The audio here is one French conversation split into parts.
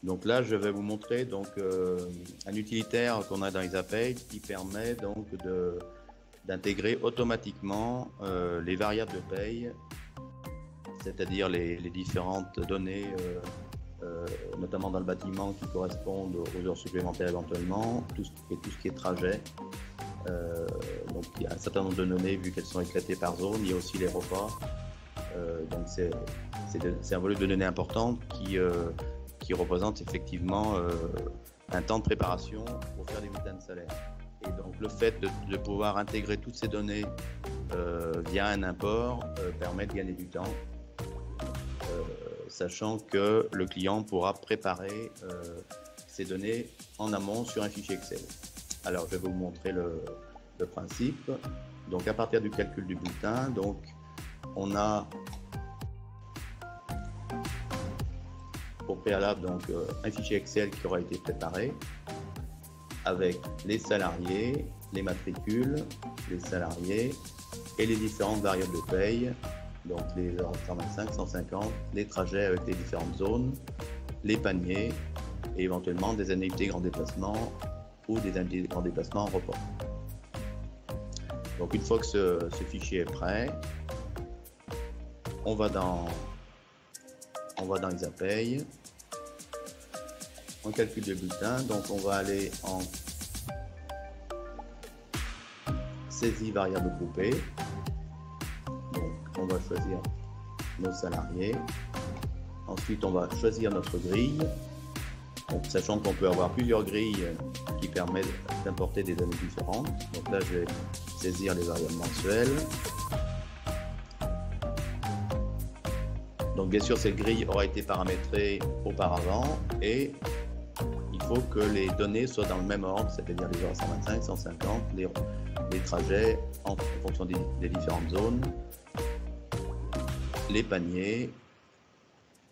Donc là, je vais vous montrer donc, un utilitaire qu'on a dans Isapay qui permet donc d'intégrer automatiquement les variables de paye, c'est-à-dire les différentes données, notamment dans le bâtiment, qui correspondent aux heures supplémentaires éventuellement, tout ce qui est trajet. Donc il y a un certain nombre de données vu qu'elles sont éclatées par zone. Il y a aussi les repas. Donc c'est un volume de données important qui représente effectivement un temps de préparation pour faire des bulletins de salaire. Et donc le fait de pouvoir intégrer toutes ces données via un import permet de gagner du temps, sachant que le client pourra préparer ces données en amont sur un fichier Excel. Alors je vais vous montrer le principe. Donc à partir du calcul du bulletin, donc on a au préalable donc un fichier Excel qui aura été préparé avec les salariés, les matricules, les salariés et les différentes variables de paye, donc les heures 125, 150, les trajets avec les différentes zones, les paniers et éventuellement des indemnités grand déplacement ou des indemnités grand déplacement en report. Donc une fois que ce fichier est prêt, on va dans Isapay, on calcule le bulletin, donc on va aller en saisie variable groupée, donc on va choisir nos salariés, ensuite on va choisir notre grille, donc, sachant qu'on peut avoir plusieurs grilles qui permettent d'importer des données différentes. Donc là je vais saisir les variables mensuelles. Donc bien sûr cette grille aura été paramétrée auparavant et il faut que les données soient dans le même ordre, c'est-à-dire les heures 125, 150, les trajets en fonction des différentes zones, les paniers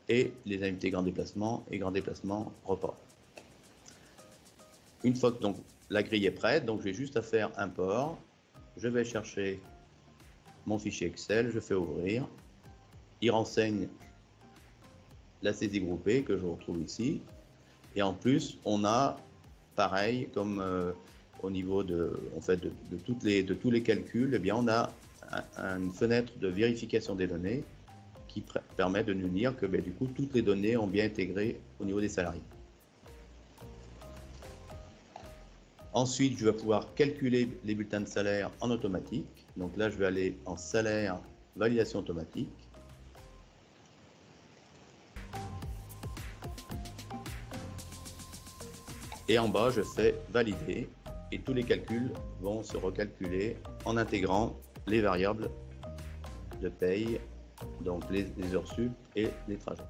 et les indemnités grand déplacement et grand déplacement report. Une fois que donc, la grille est prête, donc j'ai juste à faire import, je vais chercher mon fichier Excel, je fais ouvrir, il renseigne la saisie groupée que je retrouve ici. Et en plus, on a, pareil, comme au niveau de tous les calculs, eh bien, on a une fenêtre de vérification des données qui permet de nous dire que du coup, toutes les données ont bien intégré au niveau des salariés. Ensuite, je vais pouvoir calculer les bulletins de salaire en automatique. Donc là, je vais aller en salaire, validation automatique. Et en bas, je fais valider et tous les calculs vont se recalculer en intégrant les variables de paye, donc les heures sup et les trajets.